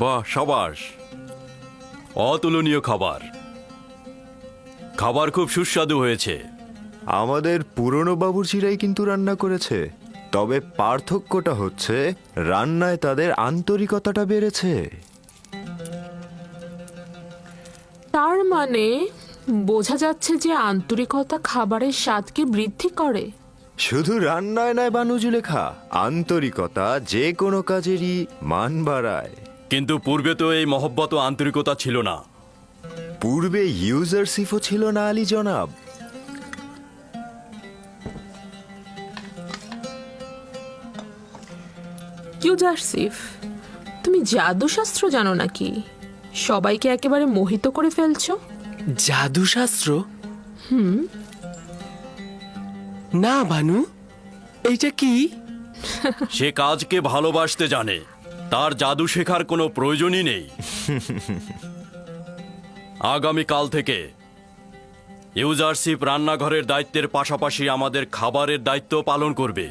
বাহ, সাবাস, অতুলনীয় খাবার। খাবার খুব সুস্বাদু হয়েছে। আমাদের পুরনো বাবুর্চিরাই কিন্তু রান্না করেছে, তবে পার্থক্যটা হচ্ছে রান্নায় তাদের আন্তরিকতাটা বেড়েছে। তার মানে বোঝা যাচ্ছে যে আন্তরিকতা খাবারের স্বাদকে বৃদ্ধি করে। শুধু রান্নায় নয় বানু জুলেখা, আন্তরিকতা যে কোনো কাজেরই মান বাড়ায়। কিন্তু পূর্বে তো এই মহব্বত ও আন্তরিকতা ছিল না। পূর্বে ইউজারশিপও ছিল না আলী জনাব। ইউজারসিফ, তুমি জাদুশাস্ত্র জানো নাকি? সবাইকে একেবারে মোহিত করে ফেলছো। জাদুশাস্ত্র? না বানু, এইটা কি? সে কাজকে ভালোবাসতে জানে, তার জাদু শেখার কোনো প্রয়োজনই নেই। আগামীকাল থেকে ইউজারশিপ রান্নাঘরের দায়িত্বের পাশাপাশি আমাদের খাবারের দায়িত্ব পালন করবে।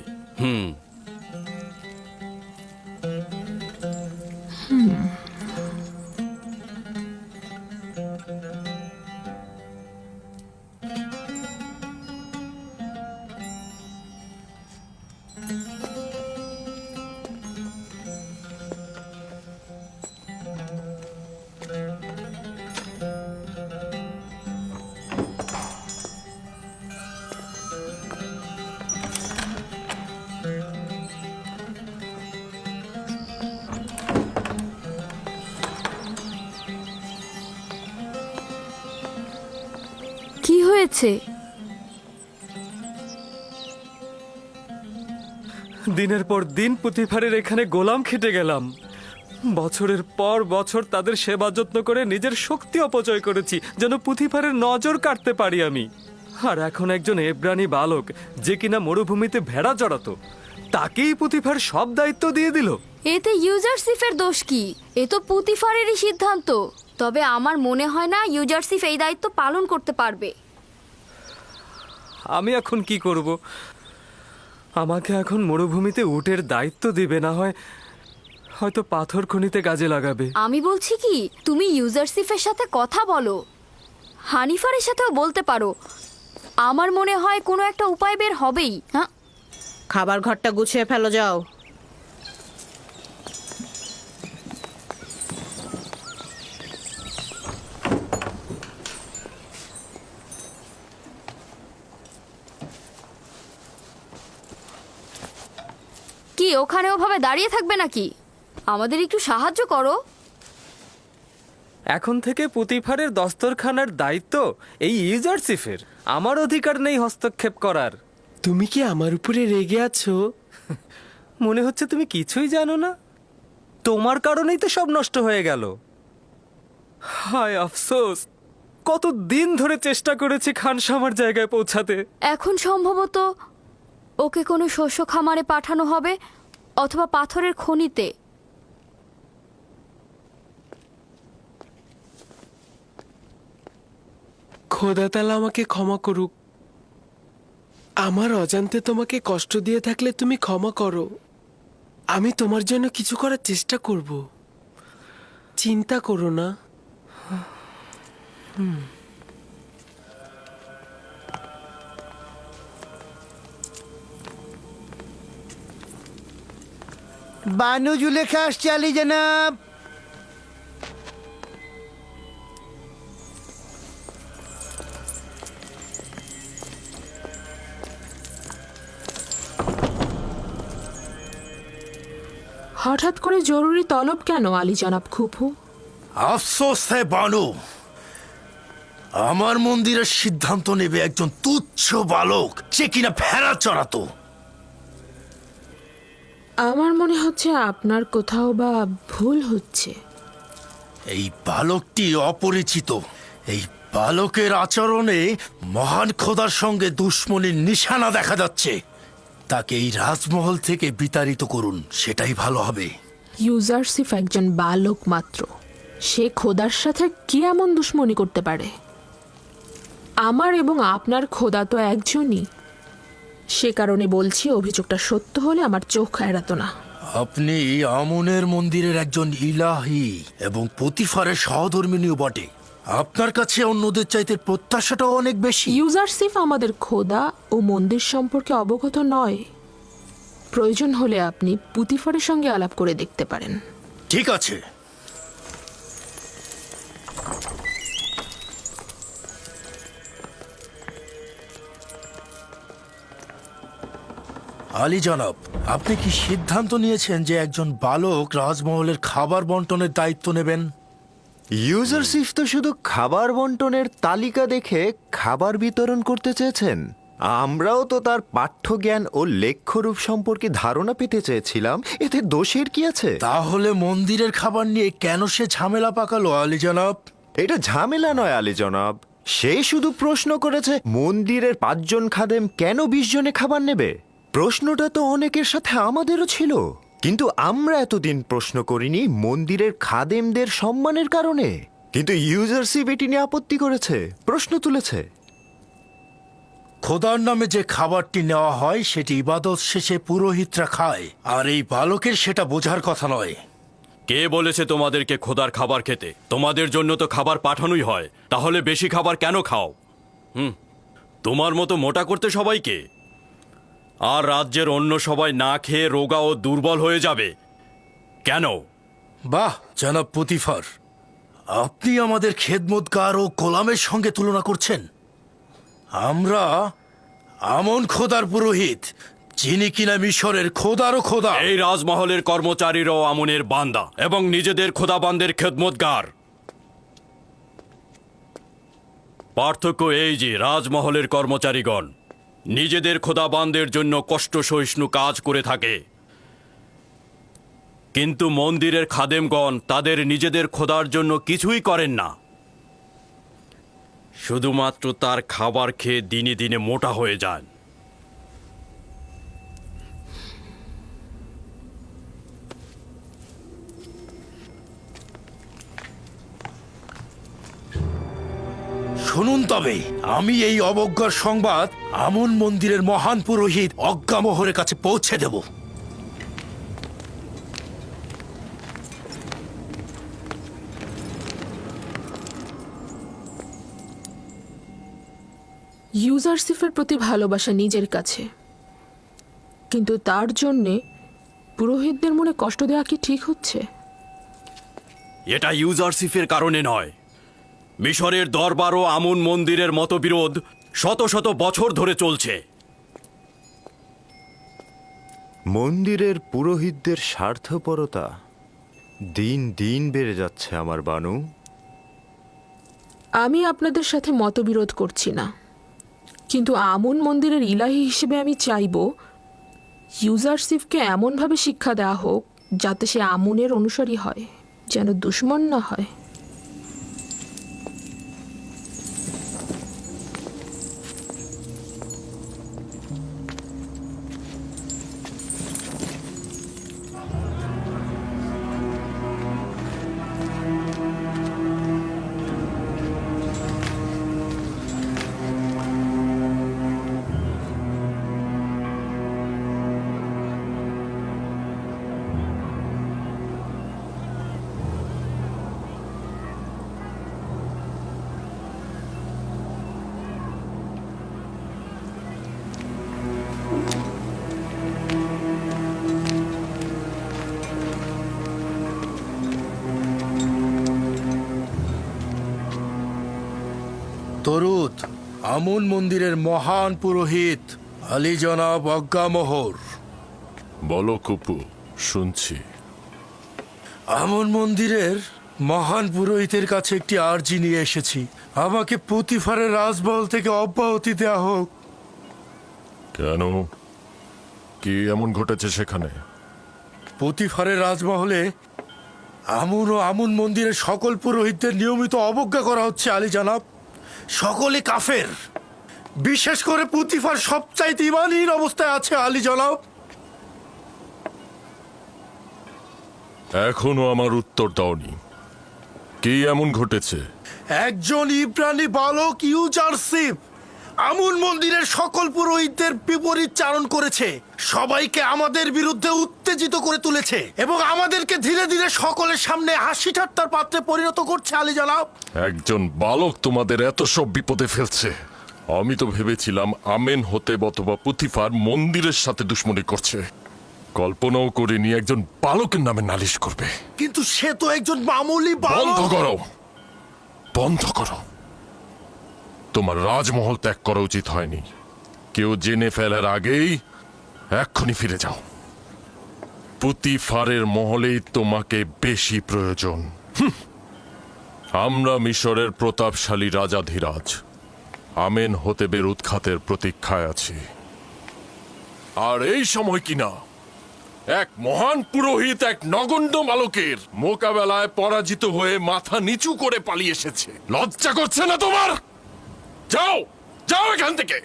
কি হয়েছে? দিনের পর দিন পুতিফারের এখানে গোলাম খেটে গেলাম। বছরের পর বছর তাদের সেবা যত্ন করে নিজের শক্তি অপচয় করেছি যেন পুতিফারের নজর কাটতে পারি আমি। আর এখন একজন এব্রানি বালক যে কিনা মরুভূমিতে ভেড়া চড়াতো, তাকেই পুতিফার সব দায়িত্ব দিয়ে দিল। এতে ইউজারসিফের দোষ কি? এ তো পুতিফারেরই সিদ্ধান্ত। তবে আমার মনে হয় না ইউজারসিফ এই দায়িত্ব পালন করতে পারবে। আমি এখন কি করব? আমাকে এখন মরুভূমিতে উটের দায়িত্ব দিবে, না হয় হয়তো পাথর খনিতে কাজে লাগাবে। আমি বলছি কি, তুমি ইউজারসিফের সাথে কথা বলো, হানিফারের সাথেও বলতে পারো। আমার মনে হয় কোনো একটা উপায় বের হবেই। হ্যাঁ, খাবার ঘরটা গুছিয়ে ফেলো, যাও। কি ওখানে ওভাবে দাঁড়িয়ে থাকবে নাকি? আমাদের একটু সাহায্য করো। এখন থেকে পুতিফারের দস্তরখানার দায়িত্ব এই ইউজারসিফের। আমার অধিকার নেই হস্তক্ষেপ করার। তুমি কি আমার উপরে রেগে আছো? মনে হচ্ছে তুমি কিছুই জানো না। তোমার কারণেই তো সব নষ্ট হয়ে গেল। হায় আফসোস, কত দিন ধরে চেষ্টা করেছি খানসামার জায়গায় পৌঁছাতে। এখন সম্ভবত ওকে কোনো শস্য খামারে পাঠানো হবে অথবা পাথরের খনিতে। খোদা তাআলা আমাকে ক্ষমা করুক। আমার অজান্তে তোমাকে কষ্ট দিয়ে থাকলে তুমি ক্ষমা করো। আমি তোমার জন্য কিছু করার চেষ্টা করব, চিন্তা করো না। বানু জুলেখা আসছে আলী জনাব। হঠাৎ করে জরুরি তলব কেন আলী জনাব খুফু? আফসোস হে বানু, আমার মন্দিরের সিদ্ধান্ত নেবে একজন তুচ্ছ বালক যে কিনা ভেড়া চড়াতো। আমার মনে হচ্ছে আপনার কোথাও বা ভুল হচ্ছে। এই বালকটি অপরিচিত। এই বালকের আচরণে মহান খোদার সঙ্গে দুশ্মনীর নিশানা দেখা যাচ্ছে। তাকে এই রাজমহল থেকে বিতাড়িত করুন, সেটাই ভালো হবে। ইউজারসিফ একজন বালক মাত্র, সে খোদার সাথে কি এমন দুশ্মনী করতে পারে? আমার এবং আপনার খোদা তো একজনই, সে কারণে বলছি অভিযোগটা সত্য হলে আমার চোখ এড়াতো না। আপনি আমনের মন্দিরের একজন ইলাহি এবং পতিফারের সহধর্মিনীও বটে। আপনার কাছে অন্যদের চাইতে প্রত্যাশাটাও অনেক বেশি। ইউজারসিফ আমাদের খোদা ও মন্দির সম্পর্কে অবগত নয়। প্রয়োজন হলে আপনি পুতিফারের সঙ্গে আলাপ করে দেখতে পারেন। ঠিক আছে। আলী জনাব, আপনি কি সিদ্ধান্ত নিয়েছেন যে একজন বালক রাজমহলের খাবার বন্টনের দায়িত্ব নেবেন? ইউজারসিফ তো শুধু খাবার বন্টনের তালিকা দেখে খাবার বিতরণ করতে চেয়েছেন। আমরাও তো তার পাঠ্যজ্ঞান ও লেখ্যরূপ সম্পর্কে ধারণা পেতে চেয়েছিলাম। এতে দোষের কি আছে? তাহলে মন্দিরের খাবার নিয়ে কেন সে ঝামেলা পাকালো আলী জনাব? এটা ঝামেলা নয় আলী জনাব, সে শুধু প্রশ্ন করেছে মন্দিরের 5 জন খাদেম কেন 20 জনে খাবার নেবে। প্রশ্নটা তো অনেকের সাথে আমাদেরও ছিল, কিন্তু আমরা এতদিন প্রশ্ন করিনি মন্দিরের খাদেমদের সম্মানের কারণে। কিন্তু ইউজারসিফ এটি নিয়ে আপত্তি করেছে, প্রশ্ন তুলেছে। খোদার নামে যে খাবারটি নেওয়া হয় সেটি ইবাদত শেষে পুরোহিতরা খায়, আর এই বালকের সেটা বোঝার কথা নয়। কে বলেছে তোমাদেরকে খোদার খাবার খেতে? তোমাদের জন্য তো খাবার পাঠানোই হয়, তাহলে বেশি খাবার কেন খাও? তোমার মতো মোটা করতে সবাইকে, আর রাজ্যের অন্য সবাই না খেয়ে রোগা ও দুর্বল হয়ে যাবে কেন? বাহ জনাব পুতিফার, আপনি আমাদের খেদমতগার ও গোলামের সঙ্গে তুলনা করছেন। আমরা আমন খোদার পুরোহিত, যিনি কিনা মিশরের খোদারও খোদা। এই রাজমহলের কর্মচারীরাও আমনের বান্দা এবং নিজেদের খোদাবান্দের খেদমতগার। পার্থক্য এই যে রাজমহলের কর্মচারীগণ নিজেদের খোদাবান্দের জন্য কষ্ট সহিষ্ণু কাজ করে থাকে, কিন্তু মন্দিরের খাদেমগণ তাদের নিজেদের খোদার জন্য কিছুই করেন না, শুধুমাত্র তার খাবার খেয়ে দিনে দিনে মোটা হয়ে যান। শুনুন তবে, আমি এই অবজ্ঞার সংবাদ আমন মন্দিরের মহান পুরোহিত অজ্ঞামোহরের কাছে পৌঁছে দেব। ইউজারসিফের প্রতি ভালোবাসা নিজের কাছে, কিন্তু তার জন্যে পুরোহিতদের মনে কষ্ট দেওয়া কি ঠিক হচ্ছে? এটা ইউজারসিফের কারণে নয়, মিশরের দরবার ও আমন মন্দিরের মতবিরোধ শত শত বছর ধরে চলছে। মন্দিরের পুরোহিতদের স্বার্থপরতা দিন দিন বেড়ে যাচ্ছে আমার বানু। আমি আপনাদের সাথে মতবিরোধ করছি না, কিন্তু আমন মন্দিরের ইলাহি হিসেবে আমি চাইব ইউজারসিফকে এমনভাবে শিক্ষা দেওয়া হোক যাতে সে আমনের অনুসারী হয়, যেন দুশ্মন না হয়। তরুদ, আমন মন্দিরের মহান পুরোহিত আলী জনাব অজ্ঞামোহর। বলো কুপু, শুনছি। আমন মন্দিরের মহান পুরোহিতের কাছে একটি আর্জি নিয়ে এসেছি। আমাকে পুতিফারের রাজমহল থেকে অব্যাহতি দেওয়া হোক। কেন? কি এমন ঘটেছে সেখানে? পুতিফারের রাজমহলে আমন ও আমন মন্দিরের সকল পুরোহিতদের নিয়মিত অবজ্ঞা করা হচ্ছে আলী জনাব। সকলে কাফের, বিশেষ করে পুতিফার সবচাইতে ইমানহীন অবস্থায় আছে আলী জনাব। এখনো আমার উত্তর দাওনি। কি এমন ঘটেছে? একজন ইব্রানি বালক ইউজারশিপ আমুন মন্দিরের সকল পুরোহিতদের বিপরীত চারণ করেছে, সবাইকে আমাদের বিরুদ্ধে উত্তেজিত করে তুলেছে এবং আমাদেরকে ধীরে ধীরে সকলের সামনে হাসি ঠাট্টার পাত্রে পরিণত করছে আলী জনাব। একজন বালক তোমাদের এত সব বিপদে ফেলছে। আমি তো ভেবেছিলাম আমেন হতে অথবা পুতিফার মন্দিরের সাথে দুশ্মনী করছে। কল্পনাও করিনি একজন বালকের নামে নালিশ করবে। কিন্তু সে তো একজন মামুলি বন্ধ বালক। করো, বন্ধ করো। তোমার রাজমহল ত্যাগ করা উচিত হয়নি। কেউ জেনে ফেলার আগেই এক্ষুনি ফিরে যাও। পুতিফারের মহলেই তোমাকে বেশি প্রয়োজন। আমরা মিশরের প্রতাপশালী রাজাধিরাজ আমেন হতেবের উৎখাতের প্রতীক্ষায় আছি। আর এই সময় কিনা এক মহান পুরোহিত এক নগণ্য বালকের মোকাবেলায় পরাজিত হয়ে মাথা নিচু করে পালিয়ে এসেছে। লজ্জা করছে না তোমার? যাও, যাও এখান থেকে।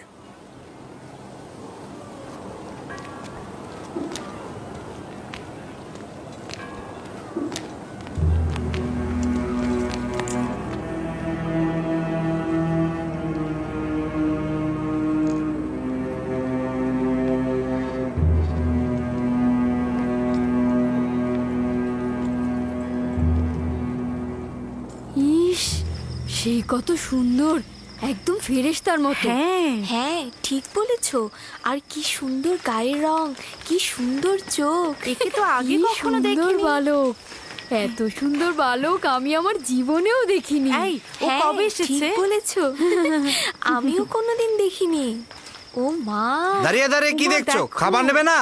ইস, সে কত সুন্দর, একদম ফেরেশতার মতো। হ্যাঁ হ্যাঁ ঠিক বলেছো। আর কি সুন্দর গায়ের রং, কি সুন্দর চোখ, একে তো আগে কি কখনো সুন্দর দেখিনি। বালক, এত সুন্দর বালক আমি আমার জীবনেও দেখিনি। এই ও হ্যাঁ, কবে এসেছে? ঠিক বলেছো। আমিও কোনোদিন দেখিনি। ও মা, দাঁড়িয়ে দাঁড়িয়ে কি ওমা, দেখছো? দেখো। খাবার নেবে না?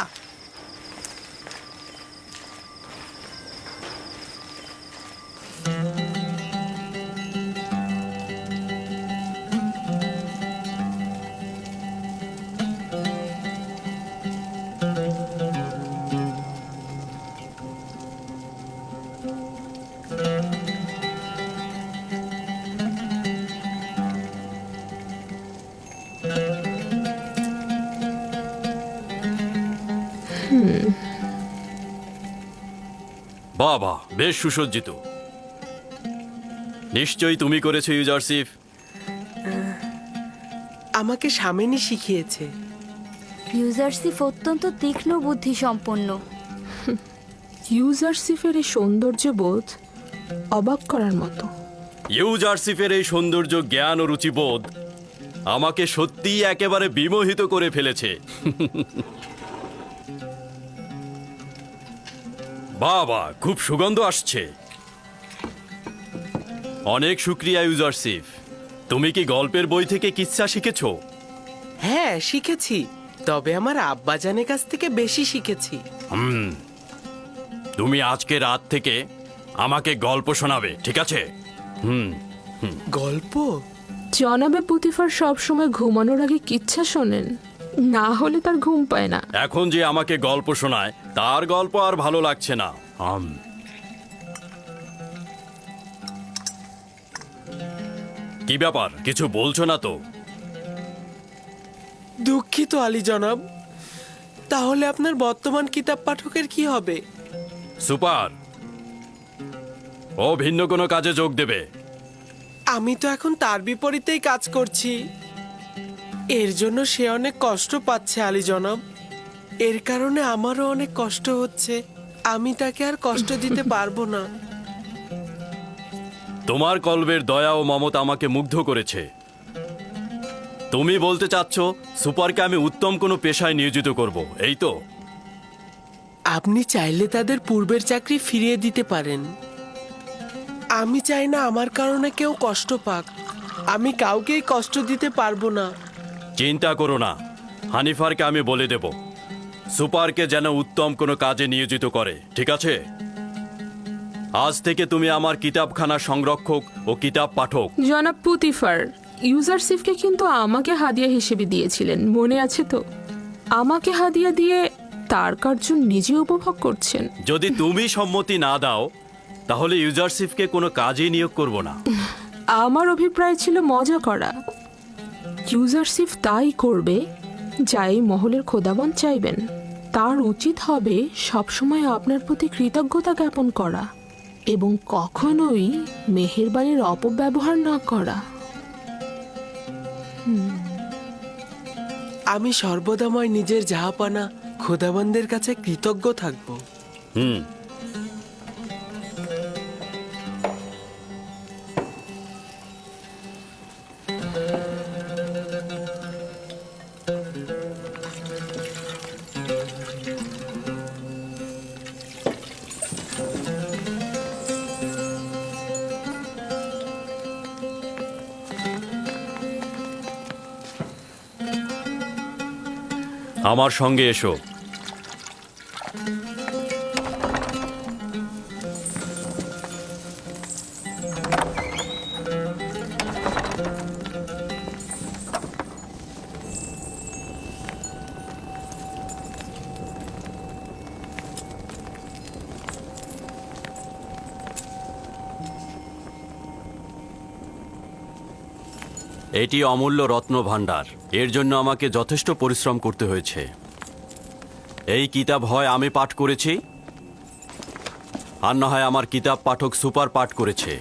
বাবা, বেশ সুসজ্জিত। নিশ্চয়ই তুমি করেছো ইউজারশিপ। আমাকে স্বামিনী শিখিয়েছে। ইউজারশিপ অত্যন্ত তীক্ষ্ণ বুদ্ধি সম্পন্ন। ইউজারশিফের এই সৌন্দর্য বোধ অবাক করার মতো। ইউজারশিপের এই সৌন্দর্য, জ্ঞান ও রুচিবোধ আমাকে সত্যিই একেবারে বিমোহিত করে ফেলেছে। বাবা, খুব সুগন্ধ আসছে। অনেক শুক্রিয়া ইউজারশিপ। তুমি কি গল্পের বই থেকে কিচ্ছা শিখেছো? হ্যাঁ শিখেছি, তবে আমার আব্বাজানের কাছ থেকে বেশি শিখেছি। তুমি আজকে রাত থেকে আমাকে গল্প শোনাবে, ঠিক আছে? গল্প? জনাবে পুতিফার সবসময় ঘুমানোর আগে কিচ্ছা শোনেন, না হলে তার ঘুম পায় না। এখন যে আমাকে গল্প শোনায় তার গল্প আর ভালো লাগছে না। কি ব্যাপার, কিছু বলছো না তো? দুঃখিত আলী জনাব। তাহলে আপনার বর্তমান কিতাব পাঠকের কি হবে? সুপার, ও ভিন্ন কোনো কাজে যোগ দেবে। আমি তো এখন তার বিপরীতেই কাজ করছি। এর জন্য সে অনেক কষ্ট পাচ্ছে আলী জনাব। এর কারণে আমারও অনেক কষ্ট হচ্ছে। আমি তাকে আর কষ্ট দিতে পারবো না। তোমার কল্পের দয়া ও মমতা আমাকে মুগ্ধ করেছে। তুমি বলতে চাচ্ছ সুপারকে আমি উত্তম কোনো পেশায় নিয়োজিত করব, এই তো? আপনি চাইলে তাদের পূর্বের চাকরি ফিরিয়ে দিতে পারেন। আমি চাই না আমার কারণে কেউ কষ্ট পাক। আমি কাউকেই কষ্ট দিতে পারবো না। চিন্তা করো না, হানিফারকে আমি বলে দেব সুপারকে যেন উত্তম কোনো কাজে নিয়োজিত করে, ঠিক আছে? আজ থেকে তুমি আমার কিতাবখানা সংরক্ষক ও কিতাব পাঠক। জনাব পুতিফার ইউজারশিফকে কিন্তু আমাকে হাদিয়া হিসেবে দিয়েছিলেন, মনে আছে তো? আমাকে হাদিয়া দিয়ে তার কার্য নিজে উপভোগ করছেন। যদি তুমি সম্মতি না দাও তাহলে ইউজারশিপকে কোনো কাজেই নিয়োগ করব না। আমার অভিপ্রায় ছিল মজা করা। ইউজারশিপ তাই করবে যা এই মহলের খোদাবন চাইবেন। তার উচিত হবে সবসময় আপনার প্রতি কৃতজ্ঞতা জ্ঞাপন করা এবং কখনোই মেহেরবানির অপব্যবহার না করা। আমি সর্বদাময় নিজের জাহাপানা খোদাবন্দের কাছে কৃতজ্ঞ থাকব। হুম। আমার সঙ্গে এসো। এটি অমূল্য রত্ন ভাণ্ডার। এর জন্য আমাকে যথেষ্ট পরিশ্রম করতে হয়েছে। এই কিতাব হয় আমি পাঠ করেছি, আর না হয় আমার কিতাব পাঠক সুপার পাঠ করেছে।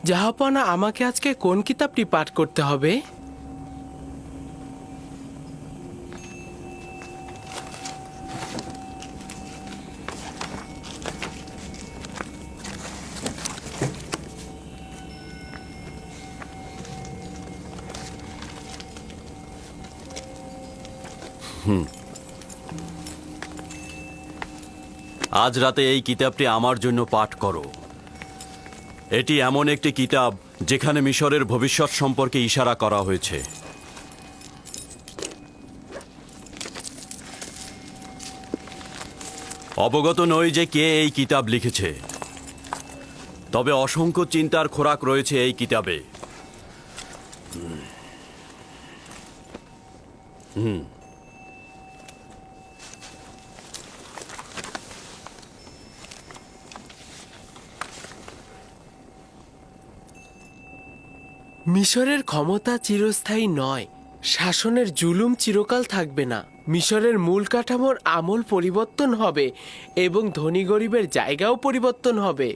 জাহাপানা, আমাকে আজকে কোন কিতাবটি পাঠ করতে হবে? আজ রাতে এই কিতাবটি আমার জন্য পাঠ করো। এটি এমন একটি কিতাব যেখানে মিশরের ভবিষ্যৎ সম্পর্কে ইশারা করা হয়েছে। অবগত নই যে কে এই কিতাব লিখেছে, তবে অসংখ্য চিন্তার খোরাক রয়েছে এই কিতাবে। মিশরের ক্ষমতা চিরস্থায়ী নয়, শাসনের জুলুম চিরকাল থাকবে না। মিশরের মূল কাঠামোর আমল পরিবর্তন হবে এবং ধনী গরিবের জায়গাও পরিবর্তন হবে।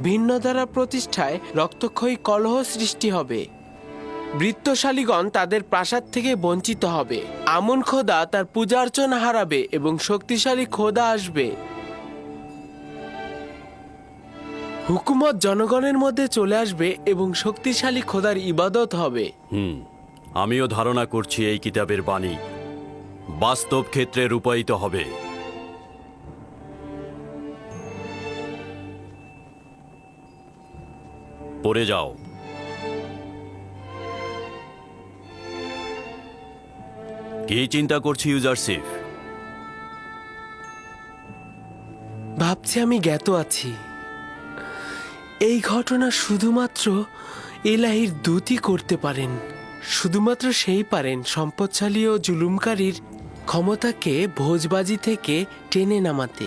ভিন্ন ধারা প্রতিষ্ঠায় রক্তক্ষয়ী কলহ সৃষ্টি হবে। বৃত্তশালীগণ তাদের প্রাসাদ থেকে বঞ্চিত হবে। আমন খোদা তার পূজা অর্চনা হারাবে এবং শক্তিশালী খোদা আসবে। হুকুমত জনগণের মধ্যে চলে আসবে এবং শক্তিশালী খোদার ইবাদত হবে। আমিও ধারণা করছি এই কিতাবের বাণী বাস্তব ক্ষেত্রে রূপায়িত হবে। পড়ে যাও। কি চিন্তা করছি ইউজারশিপ? ভাবছি আমি জ্ঞাত আছি। এই ঘটনা শুধুমাত্র এলাহির দূতই করতে পারেন। শুধুমাত্র সেই পারেন সম্পদশালী ও জুলুমকারীর ক্ষমতাকে ভোজবাজি থেকে টেনে নামাতে।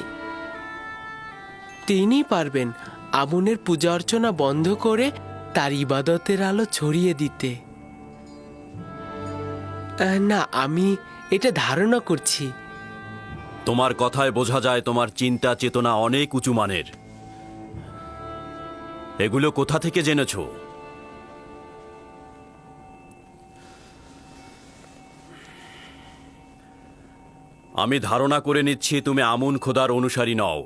তিনি পারবেন আমুনের পূজা অর্চনা বন্ধ করে তার ইবাদতের আলো ছড়িয়ে দিতে। না, আমি এটা ধারণা করছি। তোমার কথায় বোঝা যায় তোমার চিন্তা চেতনা অনেক উঁচু মানের। এগুলো কোথা থেকে জেনেছো? আমি ধারণা করে নিচ্ছি তুমি আমুন খোদার অনুসারী নও,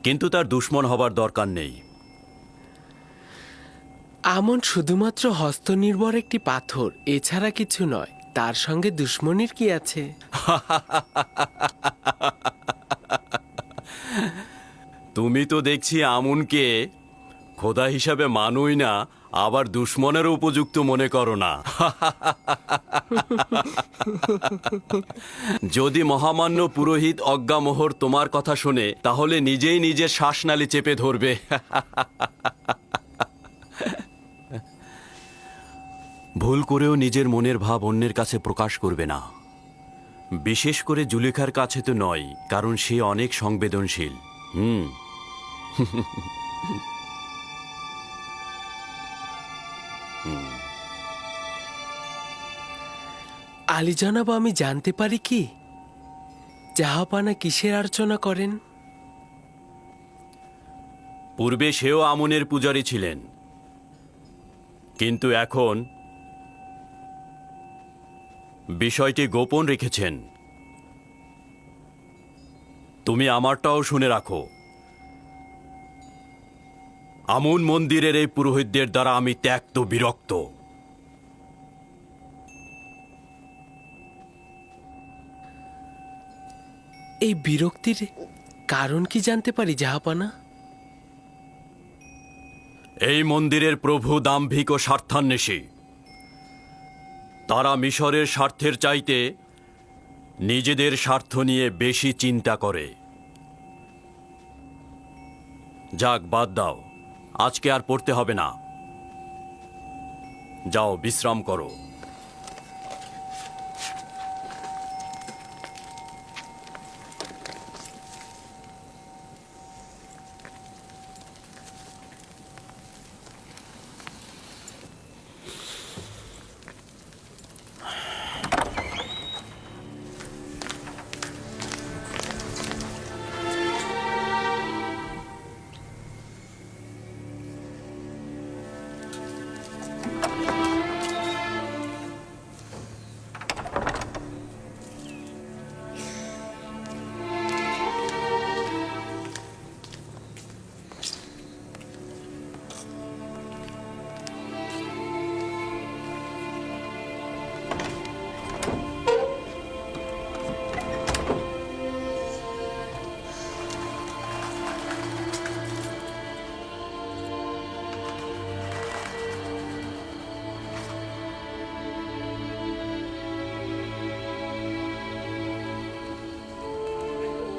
কিন্তু তার দুশমন হবার দরকার নেই। আমন শুধুমাত্র হস্তনির্ভর একটি পাথর, এছাড়া কিছু নয়। তার সঙ্গে দুশ্মনির কি আছে? তুমি তো দেখছি আমুনকে খোদা হিসাবে মানুই না, আবার দুশ্মনেরও উপযুক্ত মনে করো না। যদি মহামান্য পুরোহিত অজ্ঞামোহর তোমার কথা শোনে, তাহলে নিজেই নিজের শ্বাসনালী চেপে ধরবে। ভুল করেও নিজের মনের ভাব অন্যের কাছে প্রকাশ করবে না, বিশেষ করে জুলেখার কাছে তো নয়, কারণ সে অনেক সংবেদনশীল। আলী জনাব, আমি জানতে পারি কি জাহাপানা কিসের অর্চনা করেন? পূর্বে সেও আমনের পূজারী ছিলেন, কিন্তু এখন বিষয়টি গোপন রেখেছেন। তুমি আমারটাও শুনে রাখো। আমন মন্দিরের এই পুরোহিতদের দ্বারা আমি ত্যক্ত বিরক্ত। এই বিরক্তির কারণ কি জানতে পারি জাহাপানা? এই মন্দিরের প্রভু দাম্ভিক ও স্বার্থান্বেষী। তারা মিশরের স্বার্থের চাইতে নিজেদের স্বার্থ নিয়ে বেশি চিন্তা করে। যাক, বাদ দাও, আজকে আর পড়তে হবে না। যাও, বিশ্রাম করো।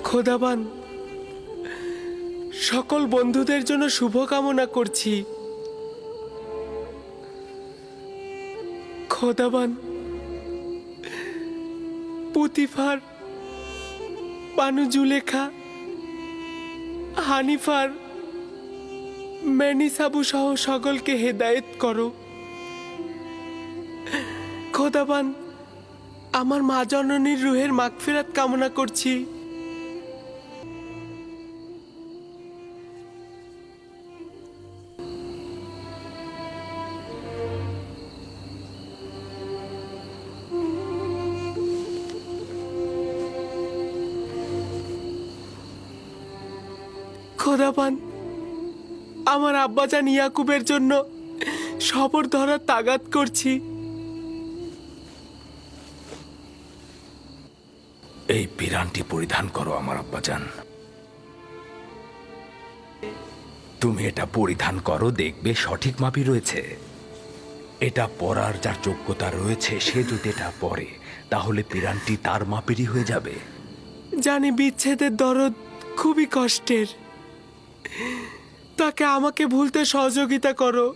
খোদাবান, সকল বন্ধুদের জন্য শুভকামনা করছি। খোদাবান, পুতিফার, বানু জুলেখা, হানিফার, ম্যানিসাবু সহ সকলকে হেদায়েত করো। খোদাবান, আমার মা জননীর রুহের মাগফিরাত কামনা করছি। খোদাবান, আমার আব্বাজান ইয়াকুবের জন্য সবর ধরার তাগাদ করছি। এই পিরানটি পরিধান করো আমার আব্বাজান। তুমি এটা পরিধান করো, দেখবে সঠিক মাপই রয়েছে। এটা পরার যার যোগ্যতা রয়েছে সে যদি এটা পরে তাহলে পিরানটি তার মাপেরই হয়ে যাবে। জানি বিচ্ছেদের দরদ খুবই কষ্টের, তাকে আমাকে ভুলতে সহযোগিতা করো।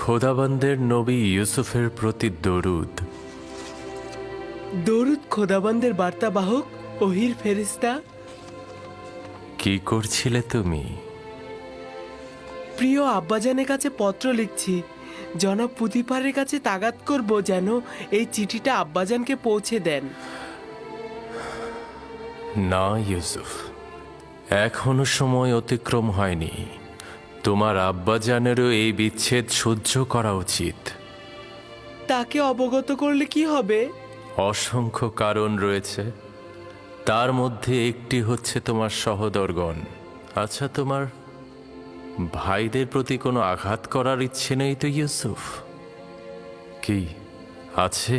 খোদাবন্দের নবী ইউসুফের প্রতি দরুদ। দরুদ খোদাবন্দের বার্তাবাহক ওহির ফেরেশতা। কি করছিলে তুমি? প্রিয় আব্বাজানের কাছে পত্র লিখছি। জনাব পুতিফারের কাছে তাগাদ করব যেন এই চিঠিটা আব্বাজানকে পৌঁছে দেন। না ইউসুফ, এখনো সময় অতিক্রম হয়নি। তোমার আব্বাজানেরও এই বিচ্ছেদ সহ্য করা উচিত। তাকে অবগত করলে কি হবে? অসংখ্য কারণ রয়েছে, তার মধ্যে একটি হচ্ছে তোমার সহোদরগণ। আচ্ছা, তোমার ভাইদের প্রতি কোনো আঘাত করার ইচ্ছে নেই তো ইউসুফ? কি আছে?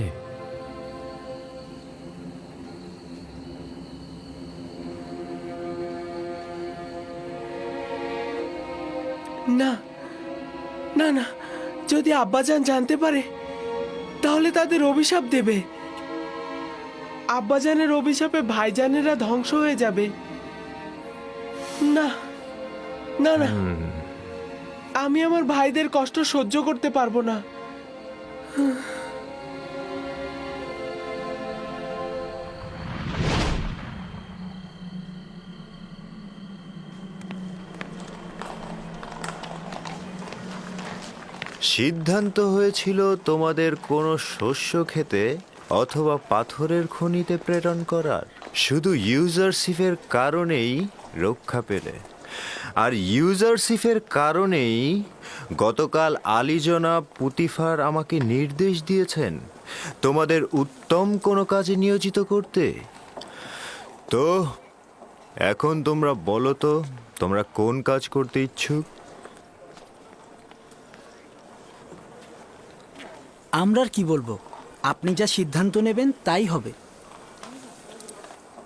না না না, যদি আব্বাজান জানতে পারে তাহলে তাদের অভিশাপ দেবে। আব্বাজানের অভিশাপে ভাইজানেরা ধ্বংস হয়ে যাবে। না না না, আমি আমার ভাইদের কষ্ট সহ্য করতে পারবো না। সিদ্ধান্ত হয়েছিল তোমাদের কোনো শস্য খেতে অথবা পাথরের খনিতে প্রেরণ করার, শুধু ইউজারশিপের কারণেই রক্ষা পেলে। আর ইউজারশিপের কারণেই গতকাল আলী জনাব পুতিফার আমাকে নির্দেশ দিয়েছেন তোমাদের উত্তম কোনো কাজে নিয়োজিত করতে। তো এখন তোমরা বলো তো, তোমরা কোন কাজ করতে ইচ্ছুক? আমরা আর কি বলবো, আপনি যা সিদ্ধান্ত নেবেন তাই হবে।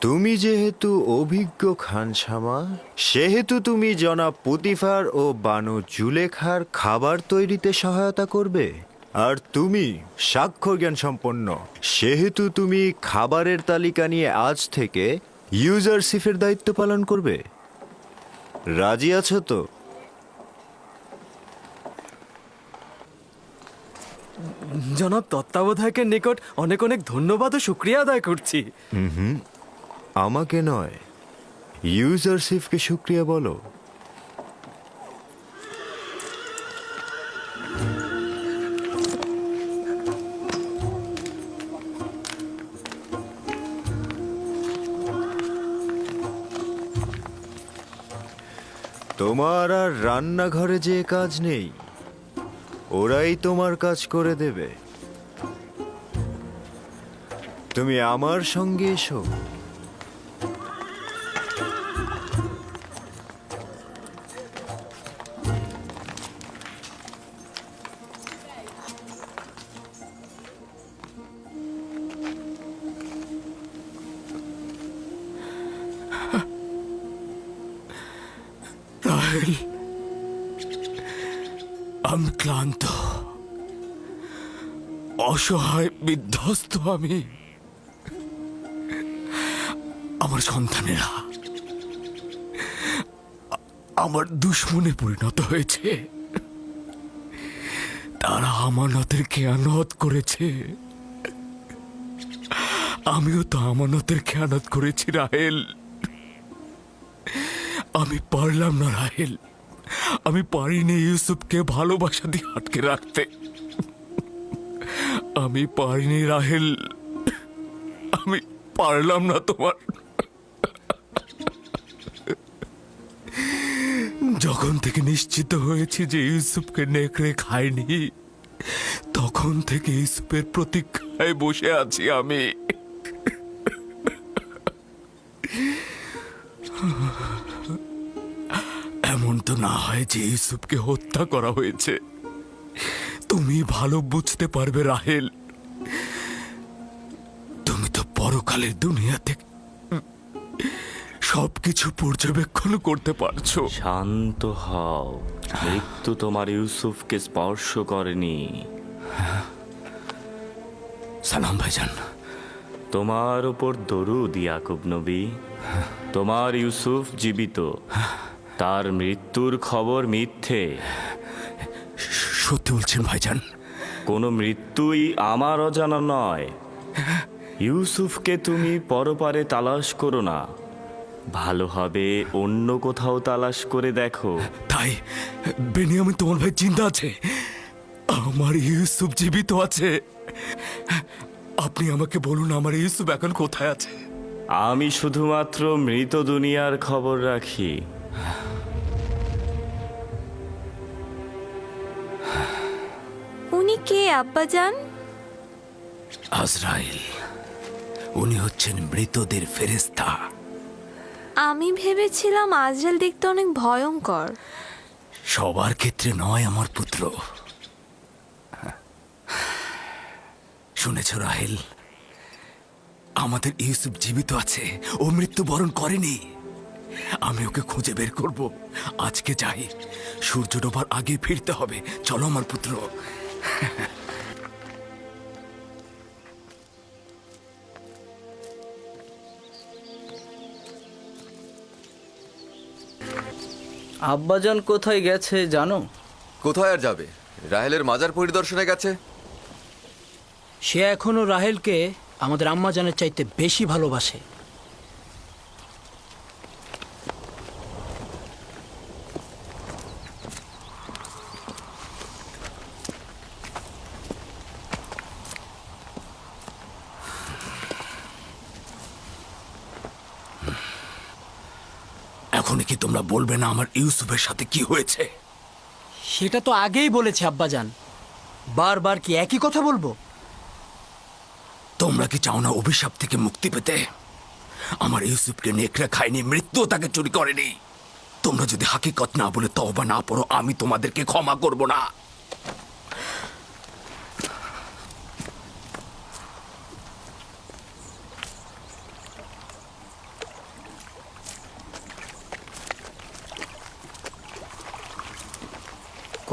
তুমি যেহেতু অভিজ্ঞ খানসামা, সেহেতু তুমি জনাব পুতিফার ও বানু জুলেখার খাবার তৈরিতে সহায়তা করবে। আর তুমি সাক্ষর জ্ঞান সম্পন্ন, সেহেতু তুমি খাবারের তালিকা নিয়ে আজ থেকে ইউজারশিপের দায়িত্ব পালন করবে। রাজি আছো তো? জনাব তত্ত্বাবধায়কের নিকট অনেক অনেক ধন্যবাদ ও শুক্রিয়া আদায় করছি। আমাকে নয়, ইউজারশিপকে শুক্রিয়া বলো। তোমার আর রান্নাঘরে যে কাজ নেই, ওরাই তোমার কাজ করে দেবে। তুমি আমার সঙ্গে এসো। রাহেল, আমি ক্লান্ত, অসহায়, বিধ্বস্ত। আমি, আমার সন্তানেরা আমার দুশ্মনে পরিণত হয়েছে। তারা আমানতের খেয়ানত করেছে, আমিও তো আমানতের খেয়ানত করেছি রাহেল। আমি পারলাম না রাহেল, আমি পারিনি ইউসুফকে ভালোবাসা দিয়ে আটকে রাখতে। আমি পারিনি রাহেল, আমি পারলাম না তোমার। যখন থেকে নিশ্চিত হয়েছি যে ইউসুফকে নেকড়ে খায়নি, তখন থেকে ইউসুফের প্রতীক্ষায় বসে আছি আমি। এমন তো না হয় যে ইউসুফকে হত্যা করা হয়েছে। তুমি ভালো বুঝতে পারবে রাহেল, তুমি তো পরকালের দুনিয়াতে সবকিছু পর্যবেক্ষণ করতে পারছো। শান্ত হও, মৃত্যু তোমার ইউসুফকে স্পর্শ করেনি। সালাম ভাইজান। তোমার উপর দরুদ ইয়াকুব নবী। তোমার ইউসুফ জীবিত, তার মৃত্যুর খবর মিথ্যে। সত্যি বলছেন ভাইজান? কোনো মৃত্যুই আমার অজানা নয়। ইউসুফকে তুমি পরপারে তালাশ করো না, ভালো হবে অন্য কোথাও তালাশ করে দেখো। তাই বেনিয়ামিন তোমার ভাই চিন্তা আছে? আমার ইউসুফ জীবিত আছে? আপনি আমাকে বলুন, আমার ইউসুফ এখন কোথায় আছে? আমি শুধুমাত্র মৃত দুনিয়ার খবর রাখি। উনি কে আব্বাজান? আজরাইল, উনি হচ্ছেন মৃতদের ফেরেশতা। আমি ভেবেছিলাম আজরাইল দেখতে অনেক ভয়ঙ্কর। সবার ক্ষেত্রে নয় আমার পুত্র। শুনেছ রাহেল, আমাদের ইউসুফ জীবিত আছে, ও মৃত্যুবরণ করেনি। আমি ওকে খুঁজে বের করব। আজকে যাই, সূর্য ডোবার আগে ফিরতে হবে। চলো আমার পুত্র। আব্বাজান কোথায় গেছে জানো? কোথায় আর যাবে? রাহেলের মাজার পরিদর্শনে গেছে। সে এখনো রাহেলকে আমাদের আম্মাজানের চাইতে বেশি ভালোবাসে। এখন কি তোমরা বলবে না আমার ইউসুফের সাথে কি হয়েছে? সেটা তো আগেই বলেছে আব্বাজান, বারবার কি একই কথা বলবো? তোমরা কি চাও না অভিশাপ থেকে মুক্তি পেতে? আমার ইউসুফকে নেকড়ে খায়নি, মৃত্যু তাকে চুরি করেনি। তোমরা যদি হাকিকত না বলে তওবা না পড়ো, আমি তোমাদেরকে ক্ষমা করব না।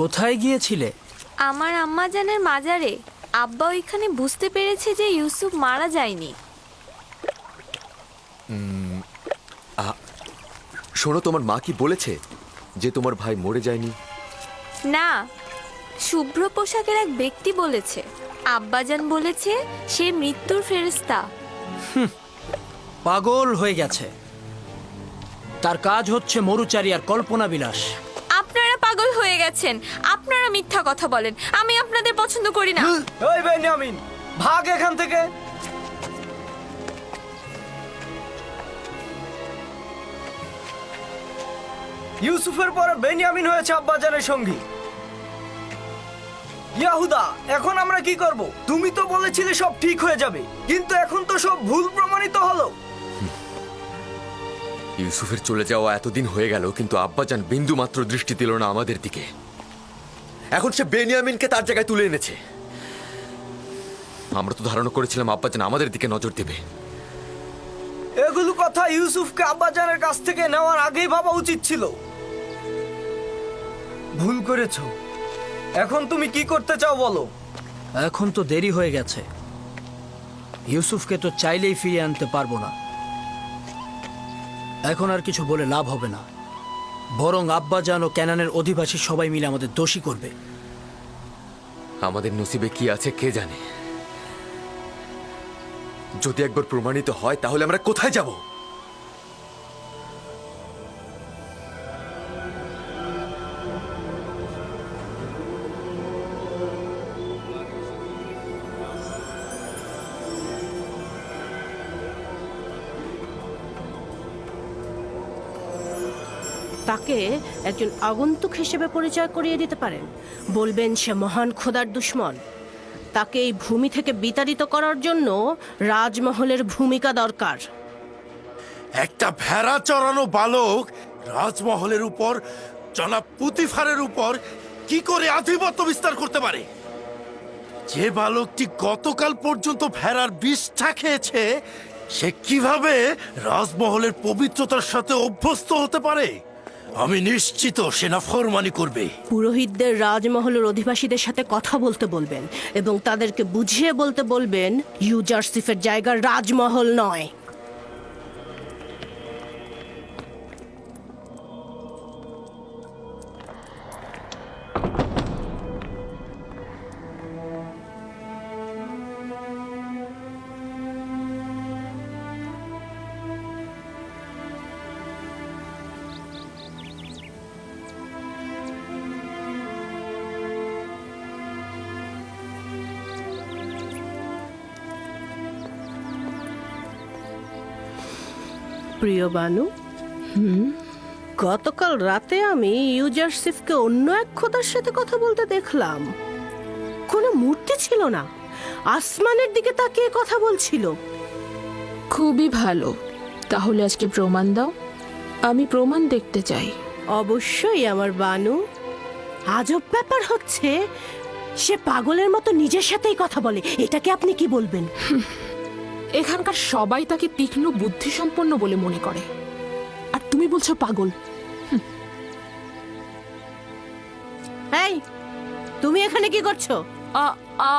কোথায় গিয়েছিলে? আমার আম্মাজানের মাজারে। আব্বা ওইখানে বুঝতে পেরেছে যে ইউসুফ মারা যায়নি। শোনো, তোমার মা কি বলেছে যে তোমার ভাই মরে যায়নি? না, শুভ্র পোশাকের এক ব্যক্তি বলেছে। আব্বাজান বলেছে সে মৃত্যুর ফেরেশতা। পাগল হয়ে গেছে। তার কাজ হচ্ছে মরুচারী আর কল্পনা বিলাস। আপনারা পাগল হয়ে গেছেন। আপনারা মিথ্যা কথা বলেন। আমি আপনাদের পছন্দ করি না। ওই বেনিয়ামিন, ভাগ এখান থেকে। ইউসুফের পরে বেনিয়ামিন হয়েছে আব্বাজানের সঙ্গী। ইয়াহুদা, এখন আমরা কি করব? তুমি তো বলেছিলে সব ঠিক হয়ে যাবে, কিন্তু এখন তো সব ভুল প্রমাণিত হলো। ইউসুফের চলে যাওয়া এতদিন হয়ে গেল, কিন্তু আব্বাজান বিন্দু মাত্র দৃষ্টি দিল না আমাদের দিকে। এখন সে বেনিয়ামিনকে তার জায়গায় তুলে এনেছে। আমরা তো ধারণা করেছিলাম আব্বাজান আমাদের দিকে নজর দেবে। এগুলো কথা ইউসুফকে আব্বাজানের কাছ থেকে নেওয়ার আগেই ভাবা উচিত ছিল। ভুল করেছো। এখন তুমি কি করতে চাও বলো? এখন তো দেরি হয়ে গেছে। ইউসুফকে তো চাইলেই ফিরিয়ে আনতে পারবো না। এখন আর কিছু বলে লাভ হবে না, বরং আব্বাজান ও ক্যানানের অধিবাসী সবাই মিলে আমাদের দোষী করবে। আমাদের নসিবে কি আছে কে জানে। যদি একবার প্রমাণিত হয় তাহলে আমরা কোথায় যাব? তাকে একজন আগন্তুক হিসেবে পরিচয় করিয়ে দিতে পারেন। বলবেন সে মহান খোদার দুশমন। তাকে এই ভূমি থেকে বিতাড়িত করার জন্য রাজমহলের ভূমিকা দরকার। একটা ভেড়া চড়ানো বালক রাজমহলের উপর, জনাব পুতিফারের উপর কি করে আধিপত্য বিস্তার করতে পারে? যে বালকটি গতকাল পর্যন্ত ভেড়ার বিষটা খেয়েছে, সে কিভাবে রাজমহলের পবিত্রতার সাথে অভ্যস্ত হতে পারে? আমি নিশ্চিত সে নাফরমানি করবে। পুরোহিতদের রাজমহলের অধিবাসীদের সাথে কথা বলতে বলবেন এবং তাদেরকে বুঝিয়ে বলতে বলবেন ইউজারসিফের জায়গা রাজমহল নয়। প্রিয় বানু, গতকাল রাতে আমি ইউজারসিফকে অন্য এক খোদার সাথে কথা বলতে দেখলাম। কোনো মূর্তি ছিল না, আসমানের দিকে তাকিয়ে কথা বলছিল। খুবই ভালো। তাহলে আজকে প্রমাণ দাও। আমি প্রমাণ দেখতে চাই। অবশ্যই আমার বানু। আজব ব্যাপার হচ্ছে, সে পাগলের মতো নিজের সাথেই কথা বলে। এটাকে আপনি কি বলবেন? এখানকার সবাই তাকে তীক্ষ্ণ বুদ্ধিসম্পন্ন বলে মনে করে, আর তুমি বলছো পাগল? এই তুমি এখানে কি করছো?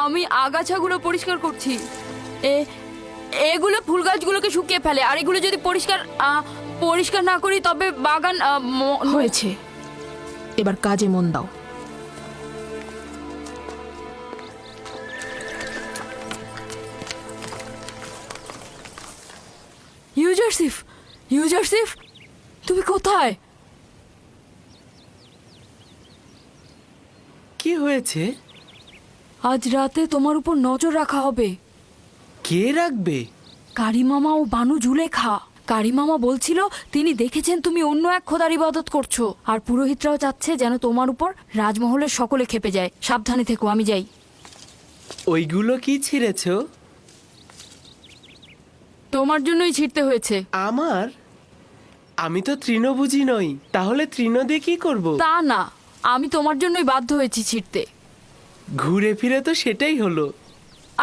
আমি আগাছাগুলো পরিষ্কার করছি। এগুলো ফুল গাছগুলোকে শুকিয়ে ফেলে, আর এগুলো যদি পরিষ্কার না করি তবে বাগান হয়েছে, এবার কাজে মন দাও। ইউজারসিফ, তুমি কোথায়? কি হয়েছে? আজ রাতে তোমার উপর নজর রাখা হবে। কে রাখবে? কারিমামা ও বানু জুলেখা। কারিমামা বলছিল তিনি দেখেছেন তুমি অন্য এক খোদার ইবাদত করছো, আর পুরোহিতরাও চাচ্ছে যেন তোমার উপর রাজমহলের সকলে খেপে যায়। সাবধানে থেকো, আমি যাই। ওইগুলো কি ছিঁড়েছো? তোমার জন্যই ছিঁড়তে হয়েছে। আমার? আমি তো তৃণভোজী নই, তাহলে তৃণ দিয়ে কি করবো? তা না, আমি তোমার জন্যই বাধ্য হয়েছি ছিঁড়তে। ঘুরে ফিরে তো সেটাই হলো।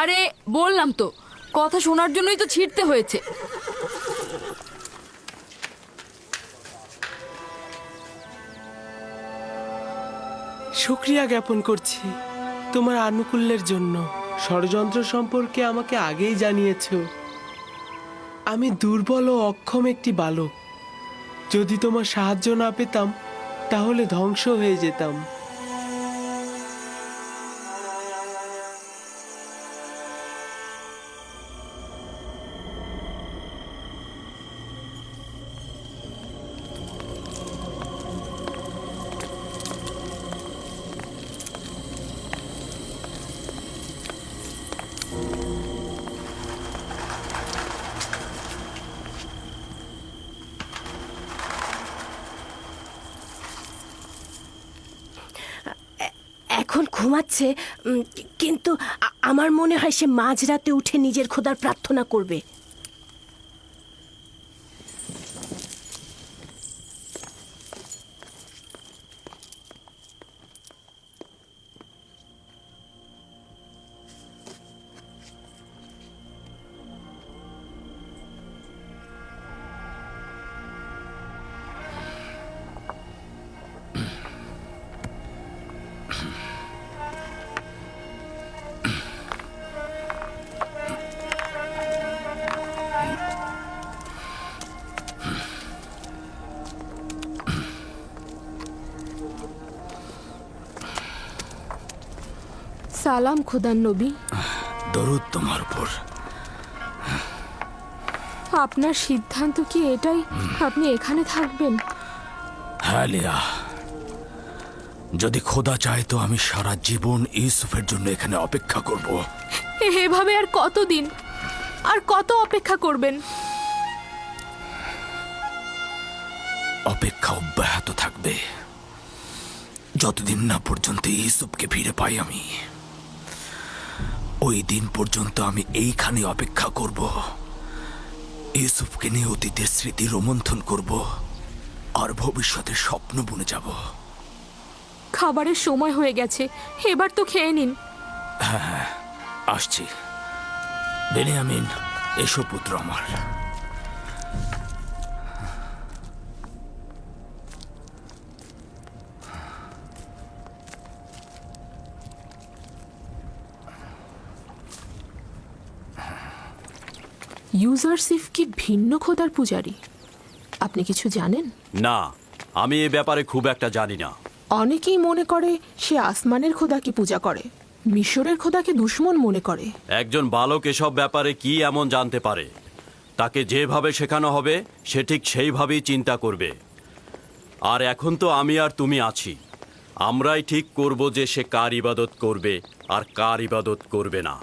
আরে বললাম তো, কথা শোনার জন্যই তো ছিঁড়তে হয়েছে। শুকরিয়া জ্ঞাপন করছি তোমার আনুকূল্যের জন্য। ষড়যন্ত্র সম্পর্কে আমাকে আগেই জানিয়েছো। আমি দুর্বল ও অক্ষম একটি বালক। যদি তোমার সাহায্য না পেতাম তাহলে ধ্বংস হয়ে যেতাম। এখন ঘুমাচ্ছে, কিন্তু আমার মনে হয় সে মাঝরাতে উঠে নিজের খোদার প্রার্থনা করবে। সালাম খোদার নবী। দরুদ তোমার উপর। আপনার সিদ্ধান্ত কি এটাই, আপনি এখানে থাকবেন? হ্যাঁ লিয়া, যদি খোদা চায় তো আমি সারা জীবন ইউসুফের জন্য এখানে অপেক্ষা করব। এভাবে আর কতদিন, আর কত অপেক্ষা করবেন? অপেক্ষা অব্যাহত থাকবে যতদিন না পর্যন্ত ইউসুফকে ফিরে পাই আমি। ওই দিন পর্যন্ত আমি এইখানে অপেক্ষা করব। ইউসুফকে নিয়ে অতীতের স্মৃতি রোমন্থন করব আর ভবিষ্যতের স্বপ্ন বুনে যাব। খাবারের সময় হয়ে গেছে, এবার তো খেয়ে নিন। হ্যাঁ, আসছি। বেনিয়ামিন, এসো পুত্র আমার। ইউজারসিফ কি ভিন্ন খোদার পূজারী? আপনি কিছু জানেন? না, আমি এ ব্যাপারে খুব একটা জানি না। অনেকেই মনে করে সে আসমানের খোদাকে পূজা করে, মিশরের খোদাকে দুশমন মনে করে। একজন বালক এসব ব্যাপারে কি এমন জানতে পারে? তাকে যেভাবে শেখানো হবে সে ঠিক সেইভাবেই চিন্তা করবে। আর এখন তো আমি আর তুমি আছি, আমরাই ঠিক করব যে সে কার ইবাদত করবে আর কার ইবাদত করবে না।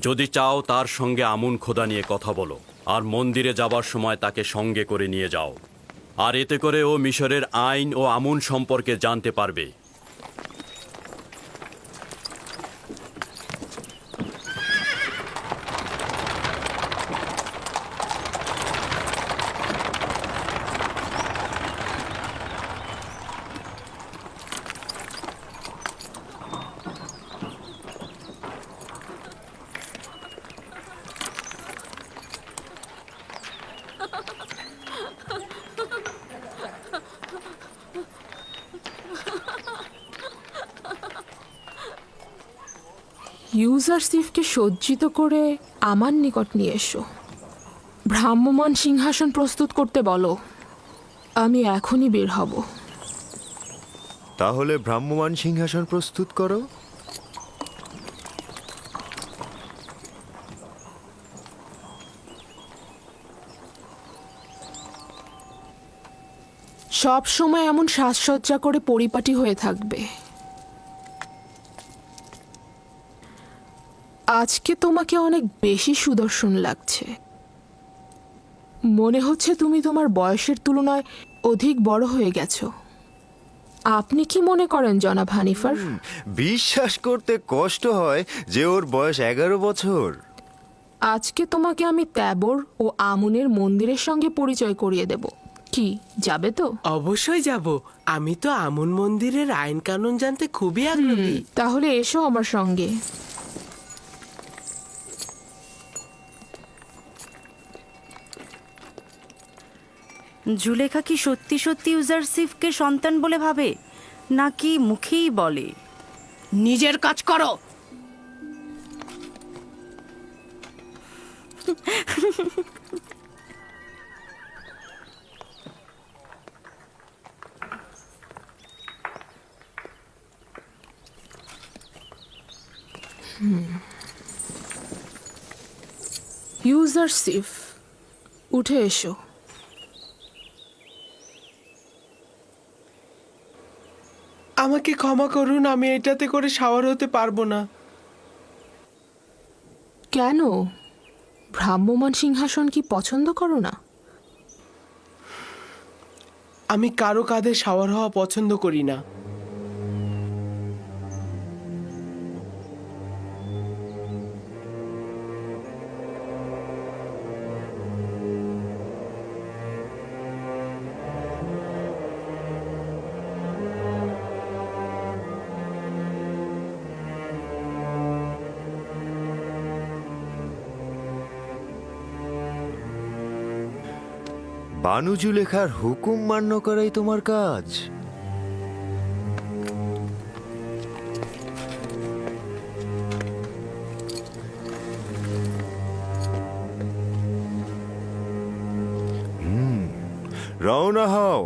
যদি চাও তার সঙ্গে আমুন খোদা নিয়ে কথা বলো, আর মন্দিরে যাবার সময় তাকে সঙ্গে করে নিয়ে যাও, আর এতে করে ও মিশরের আইন ও আমুন সম্পর্কে জানতে পারবে। ইউজারসিফকে সজ্জিত করে আমার নিকট নিয়ে এসো। ভ্রাম্যমান সিংহাসন প্রস্তুত করতে বলো। আমি এখনই বের হব। তাহলে ভ্রাম্যমান সিংহাসন প্রস্তুত করো। সব সময় এমন সাজসজ্জা করে পরিপাটি হয়ে থাকবে। আজকে তোমাকে অনেক বেশি সুদর্শন লাগছে। মনে হচ্ছে তুমি তোমার বয়সের তুলনায় অধিক বড় হয়ে গেছো। আপনি কি মনে করেন জনাব হানিফার? বিশ্বাস করতে কষ্ট হয় যে ওর বয়স 11 বছর। আজকে তোমাকে আমি ত্যাবর ও আমুনের মন্দিরের সঙ্গে পরিচয় করিয়ে দেব। কি যাবে তো? অবশ্যই যাব। আমি তো আমন মন্দিরের আইন কানুন জানতে খুবই আগ্রহী। তাহলে এসো আমার সঙ্গে। জুলেখা কি সত্যি সত্যি ইউজারসিফকে সন্তান বলে ভাবে, নাকি মুখেই বলে? নিজের কাজ করো। ইউজারসিফ, উঠে এসো। আমাকে ক্ষমা করুন, আমি এটাতে করে শাওয়ার হতে পারবো না। কেন? ভ্রাম্যমান সিংহাসন কি পছন্দ করো না? আমি কারো কাঁধে শাওয়ার হওয়া পছন্দ করি না। বানু জুলেখার হুকুম মান্য করাই তোমার কাজ। রওনা হও।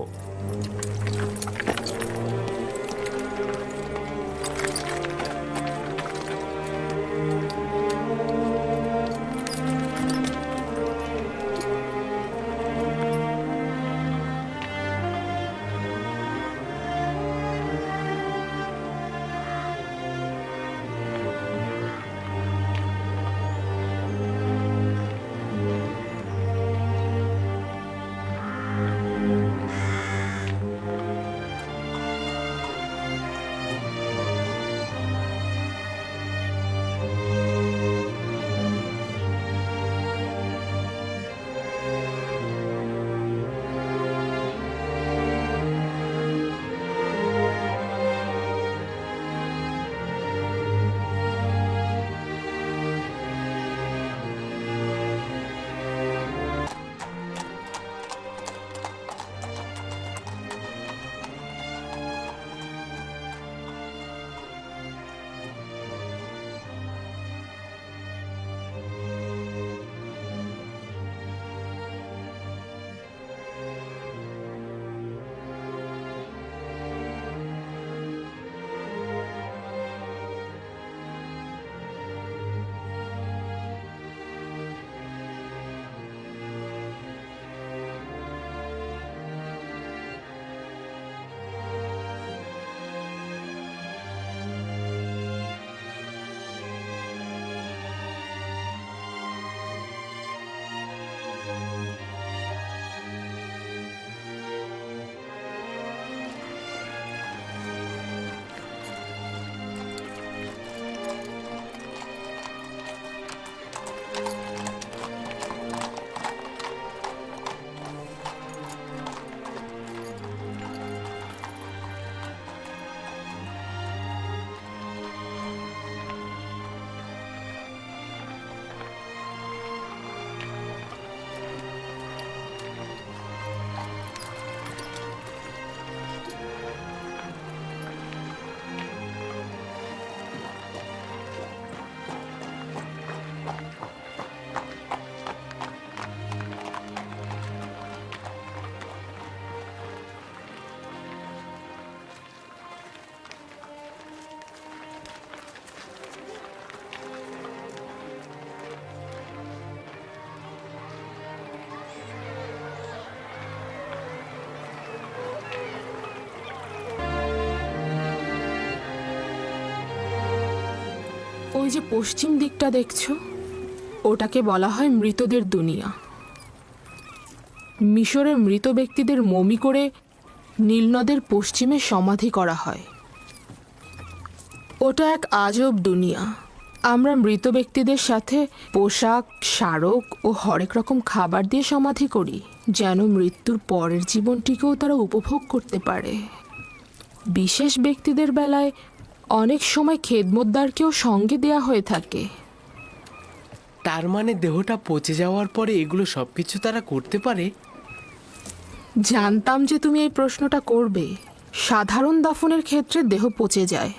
ওই যে পশ্চিম দিকটা দেখছো, ওটাকে বলা হয় মৃতদের দুনিয়া। মিশরে মৃত ব্যক্তিদের মমি করে নীলনদের পশ্চিমে সমাধি করা হয়। ওটা এক আজব দুনিয়া। আমরা মৃত ব্যক্তিদের সাথে পোশাক, স্মারক ও হরেক রকম খাবার দিয়ে সমাধি করি, যেন মৃত্যুর পরের জীবনটিকেও তারা উপভোগ করতে পারে। বিশেষ ব্যক্তিদের বেলায় অনেক সময় খেদমতদারকেও সঙ্গে দেয়া হয়ে থাকে। তার মানে দেহটা পচে যাওয়ার পরে এগুলো সবকিছু তারা করতে পারে? জানতাম যে তুমি এই প্রশ্নটা করবে। সাধারণ দাফনের ক্ষেত্রে দেহ পচে যায়,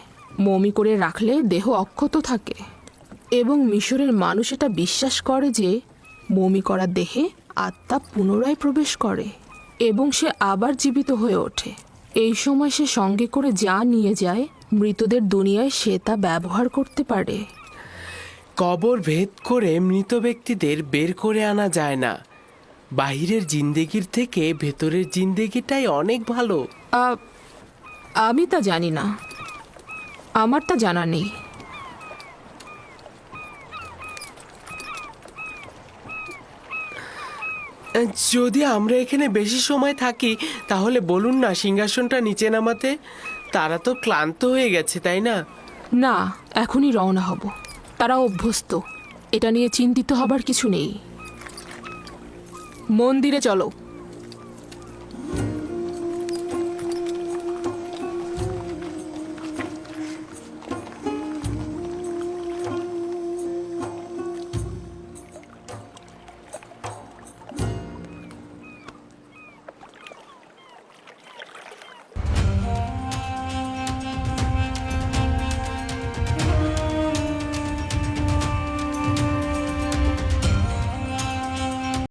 মমি করে রাখলে দেহ অক্ষত থাকে, এবং মিশরের মানুষ এটা বিশ্বাস করে যে মমি করা দেহে আত্মা পুনরায় প্রবেশ করে এবং সে আবার জীবিত হয়ে ওঠে। এই সময় সে সঙ্গে করে যা নিয়ে যায় মৃতদের দুনিয়ায় সে তা ব্যবহার করতে পারে। কবর ভেদ করে মৃত ব্যক্তিদের বের করে আনা যায় না। বাহিরের জিন্দেগির থেকে ভেতরের জিন্দেগিটাই অনেক ভালো। আমি তা জানি না, আমার তা জানা নেই। যদি আমরা এখানে বেশি সময় থাকি তাহলে বলুন না সিংহাসনটা নিচে নামাতে। তারা তো ক্লান্ত হয়ে গেছে, তাই না? না, এখনই রওনা হব। তারা অভ্যস্ত, এটা নিয়ে চিন্তিত হবার কিছু নেই। মন্দিরে চলো।